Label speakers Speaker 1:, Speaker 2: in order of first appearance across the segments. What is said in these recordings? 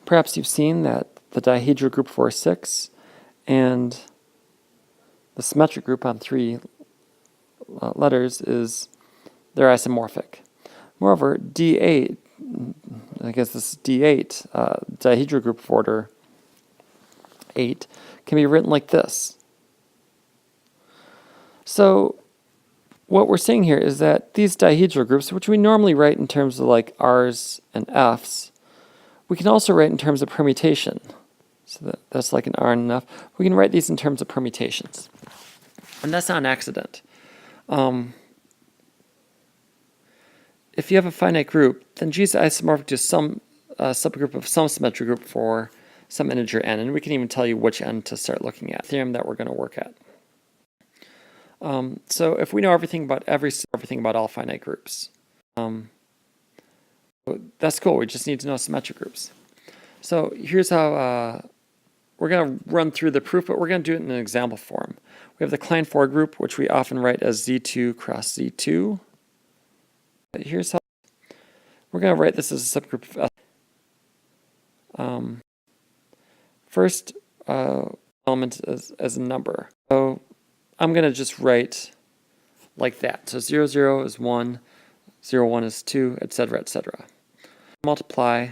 Speaker 1: Perhaps you've seen that the dihedral group 4, 6 and the symmetric group on 3 letters they're isomorphic. Moreover, D8, I guess this is D8, dihedral group of order 8, can be written like this. So what we're saying here is that these dihedral groups, which we normally write in terms of like R's and F's, we can also write in terms of permutation. So that's like an R and an F. We can write these in terms of permutations. And that's not an accident. If you have a finite group, then G is isomorphic to some subgroup of some symmetric group for some integer n. And we can even tell you which n to start looking at. Theorem that we're going to work at. So if we know everything about everything about all finite groups, that's cool. We just need to know symmetric groups. So here's how we're going to run through the proof, but we're going to do it in an example form. We have the Klein-4 group, which we often write as Z2 cross Z2. But here's how we're going to write this as a subgroup of S. First element as a number. So I'm going to just write like that. So 0, 0 is 1, 0, 1 is 2, etc., etc. Multiply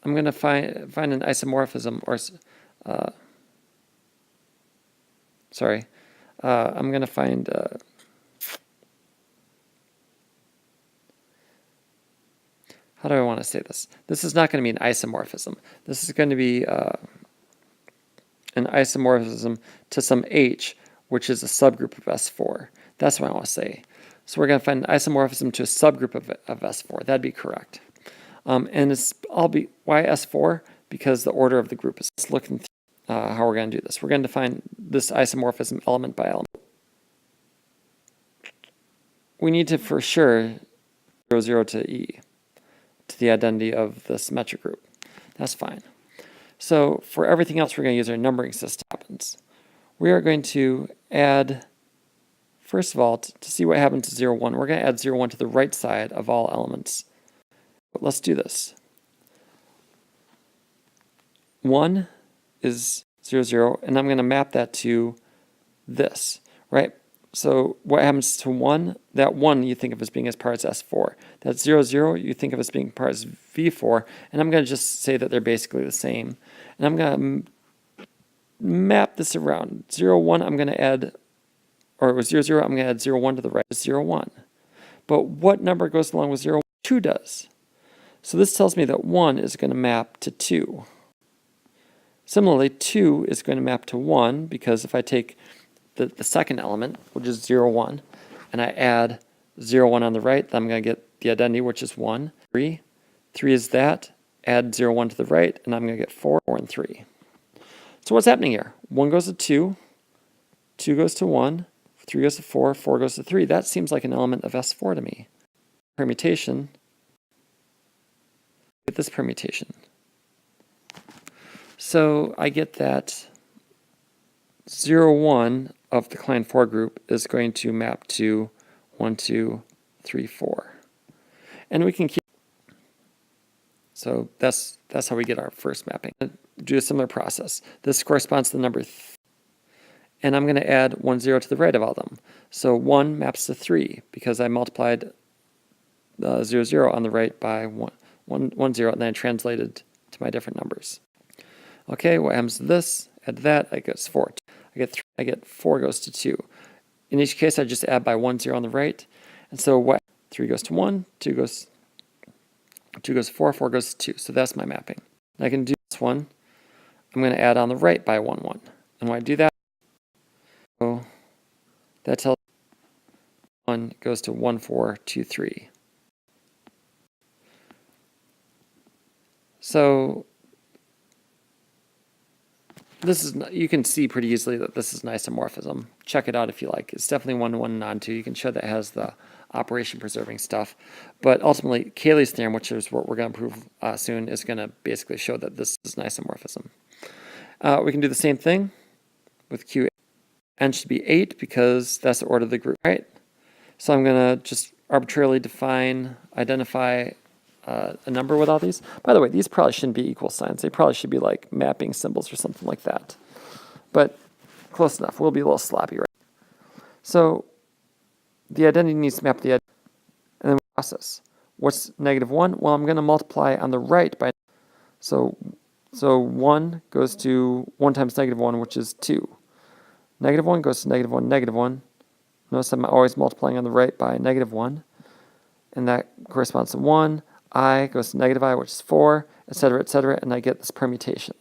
Speaker 1: I'm going to find an isomorphism, or I'm going to find how do I want to say this? This is not going to be an isomorphism. This is going to be an isomorphism to some H, which is a subgroup of S4. That's what I want to say. So we're going to find an isomorphism to a subgroup of S4. That'd be correct. And why S4? Because the order of the group is. Let's look at how we're going to do this. We're going to define this isomorphism element by element. We need to, for sure, 0, 0 to E, to the identity of the symmetric group. That's fine. So for everything else, we're going to use our numbering system. We are going to add, first of all, to see what happens to 0, 1, we're going to add 0, 1 to the right side of all elements. But let's do this. 1 is 0, 0, and I'm going to map that to this, right? So what happens to 1? That 1 you think of as being as part as S4. That 0, 0 you think of as being part as V4, and I'm going to just say that they're basically the same. And I'm going to map this around. 0, 1 I'm going to add, or it was 0, 0, I'm going to add 0, 1 to the right. 0, 1. But what number goes along with 0, 1? 2 does. So this tells me that 1 is going to map to 2. Similarly, 2 is going to map to 1, because if I take the second element, which is 0, 1, and I add 0, 1 on the right, then I'm going to get the identity, which is 1. 3 is that, add 0, 1 to the right, and I'm going to get 4, 4, and 3. So what's happening here? 1 goes to 2, 2 goes to 1, 3 goes to 4, 4 goes to 3. That seems like an element of S4 to me. Permutation. Get this permutation. So I get that 0, 1 of the Klein-4 group is going to map to 1, 2, 3, 4. And we can keep. So that's how we get our first mapping. Do a similar process. This corresponds to the number 3. And I'm going to add 1, 0 to the right of all them. So 1 maps to 3 because I multiplied 0, 0 on the right by 1, 0, and then I translated to my different numbers. Okay, what happens to this? Add that, I get 4. I get 4 goes to 2. In each case, I just add by 1, 0 on the right. And so what? 3 goes to 1, 2 goes to 4, 4 goes to 2. So that's my mapping. And I can do this one. I'm going to add on the right by 1, 1. And when I do that, so that tells me 1 goes to 1, 4, 2, 3. So this is, you can see pretty easily that this is an isomorphism. Check it out if you like. It's definitely 1 to 1 and on 2. You can show that it has the operation preserving stuff. But ultimately, Cayley's theorem, which is what we're going to prove soon, is going to basically show that this is an isomorphism. We can do the same thing with Q. N should be 8 because that's the order of the group, right? So I'm going to just arbitrarily identify a number with all these. By the way, these probably shouldn't be equal signs. They probably should be like mapping symbols or something like that. But close enough. We'll be a little sloppy, right? So the identity needs to map the identity. And then we process. What's -1? Well, I'm going to multiply on the right by, so 1 goes to 1 times -1, which is 2. -1 goes to -1, -1. Notice I'm always multiplying on the right by -1. And that corresponds to 1. I goes to -I, which is 4, etc., and I get this permutation.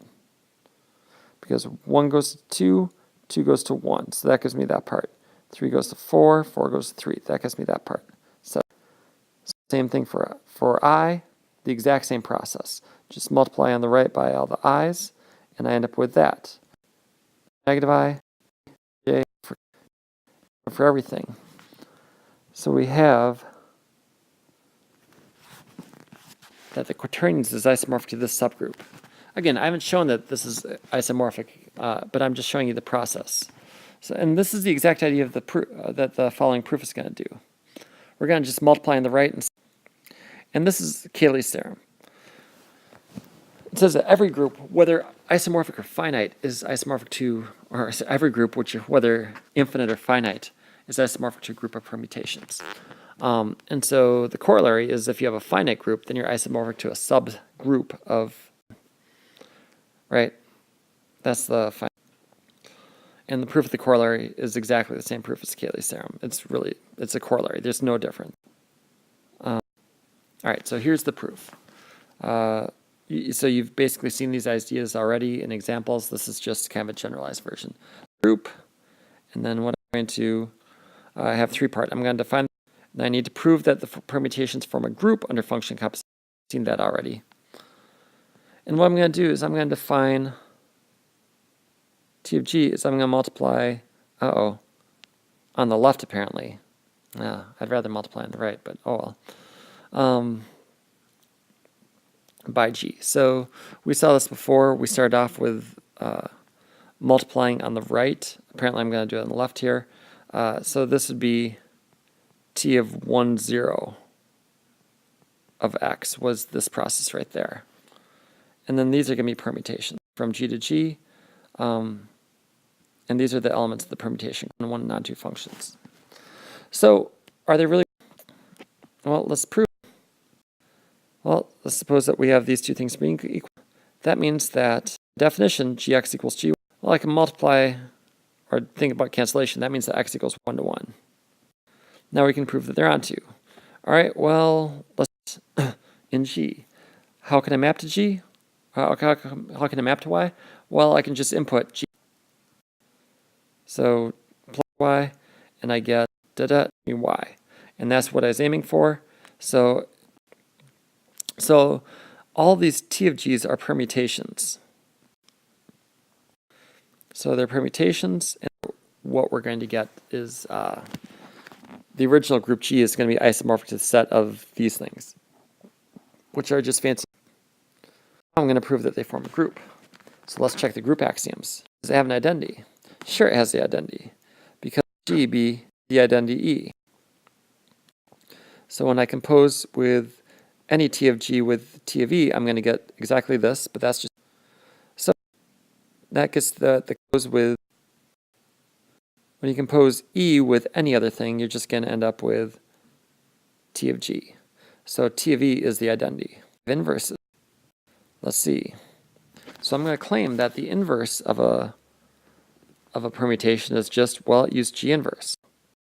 Speaker 1: Because 1 goes to 2, 2 goes to 1, so that gives me that part. 3 goes to 4, 4 goes to 3, that gives me that part. So same thing for I, the exact same process. Just multiply on the right by all the i's, and I end up with that. -I, j for everything. So we have that the quaternions is isomorphic to this subgroup. Again, I haven't shown that this is isomorphic, but I'm just showing you the process. So, and this is the exact idea of the that the following proof is going to do. We're going to just multiply on the right, and this is Cayley's theorem. It says that every group, whether isomorphic or finite, is isomorphic to, or every group, whether infinite or finite, is isomorphic to a group of permutations. And so the corollary is if you have a finite group, then you're isomorphic to a subgroup of, right? That's the finite. And the proof of the corollary is exactly the same proof as Cayley's theorem. It's a corollary. There's no difference. All right, so here's the proof. So you've basically seen these ideas already in examples. This is just kind of a generalized version. Group, and then what I'm going to have 3-part. I'm going to define, and I need to prove that the permutations form a group under function composition. I've seen that already. And what I'm going to do is I'm going to define T of G is I'm going to multiply, on the left apparently. I'd rather multiply on the right, but oh well. By G. So we saw this before. We started off with multiplying on the right. Apparently I'm going to do it on the left here. So this would be T of 1, 0 of X was this process right there. And then these are going to be permutations from G to G. And these are the elements of the permutation, one and non-2 functions. So are they really? Well, let's prove. Well, let's suppose that we have these two things being equal. That means that definition, gx equals g. Well, I can multiply or think about cancellation. That means that x equals 1 to 1. Now we can prove that they're onto. All right, well, let's, in G. How can I map to G? How can I map to Y? Well, I can just input G. So plug Y, and I get Y. And that's what I was aiming for. So all these T of G's are permutations. So they're permutations, and what we're going to get is the original group G is going to be isomorphic to the set of these things, which are just fancy. I'm going to prove that they form a group. So let's check the group axioms. Does it have an identity? Sure, it has the identity, because G be the identity E. So when I compose with any T of G with T of E, I'm going to get exactly this, but that's just, so that gets the compose with, when you compose E with any other thing, you're just going to end up with T of G. So T of E is the identity. Inverses. Let's see. So I'm going to claim that the inverse of a permutation is just, well, use G inverse.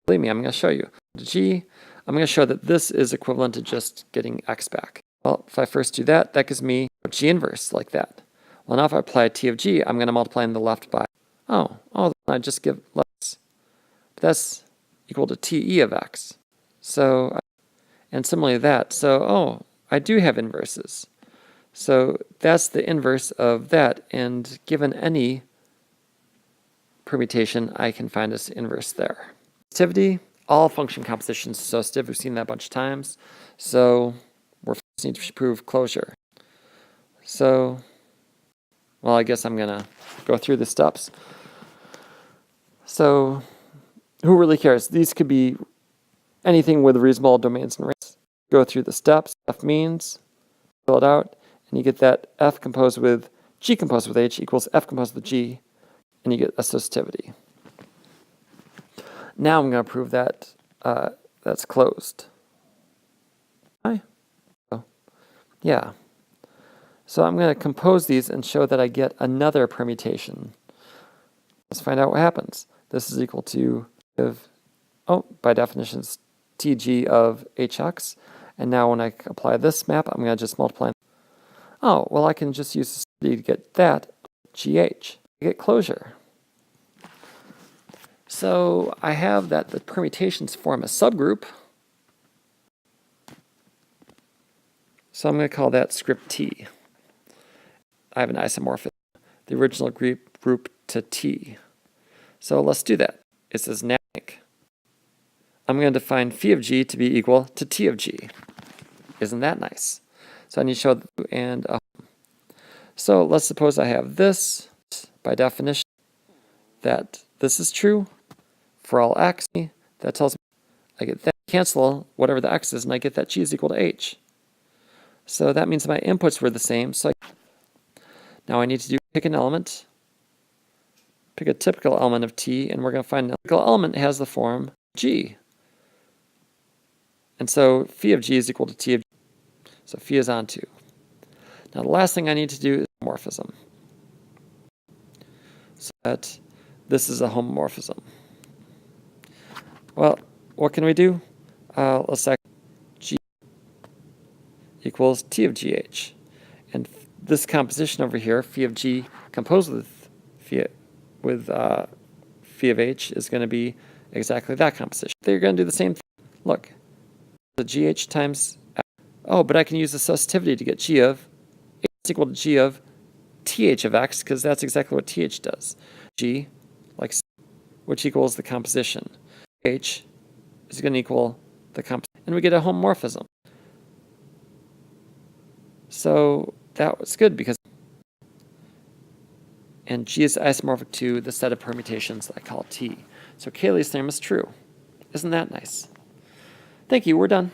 Speaker 1: Believe me, I'm going to show you. G, I'm going to show that this is equivalent to just getting X back. Well, if I first do that, that gives me G inverse like that. Well, now if I apply T of G, I'm going to multiply in the left by, I just give less. But that's equal to TE of X. So, and similarly that. So, I do have inverses. So that's the inverse of that, and given any permutation, I can find this inverse there. Associativity, all function compositions are associative. We've seen that a bunch of times. So we just need to prove closure. So, well, I guess I'm going to go through the steps. So who really cares? These could be anything with reasonable domains and ranges. Go through the steps, F means, fill it out, and you get that F composed with G composed with H equals F composed with G, and you get associativity. Now I'm going to prove that that's closed. Hi. Oh, yeah. So I'm going to compose these and show that I get another permutation. Let's find out what happens. This is equal to, by definition, it's TG of HX. And now when I apply this map, I'm going to just multiply. Oh, well, I can just use this to get that GH. I get closure. So I have that the permutations form a subgroup. So I'm going to call that script T. I have an isomorphism, the original group to T. So let's do that. It says now I'm going to define phi of G to be equal to T of G. Isn't that nice? So I need to show and so let's suppose I have this by definition that this is true for all x. That tells me I get that cancel whatever the x is, and I get that G is equal to H. So that means my inputs were the same. So now I need to pick an element, pick a typical element of T, and we're going to find a typical element that has the form G. And so phi of G is equal to T of G. So phi is on 2. Now the last thing I need to do is homomorphism. So that this is a homomorphism. Well, what can we do? Let's say G equals T of GH. And this composition over here, phi of G composed with phi of H, is going to be exactly that composition. They're going to do the same thing. Look, the GH times F. Oh, but I can use associativity to get G of H is equal to G of TH of X, because that's exactly what TH does. G, like C, which equals the composition. H is going to equal the composition. And we get a homomorphism. So that was good because, and G is isomorphic to the set of permutations that I call T. So Cayley's theorem is true. Isn't that nice? Thank you, we're done.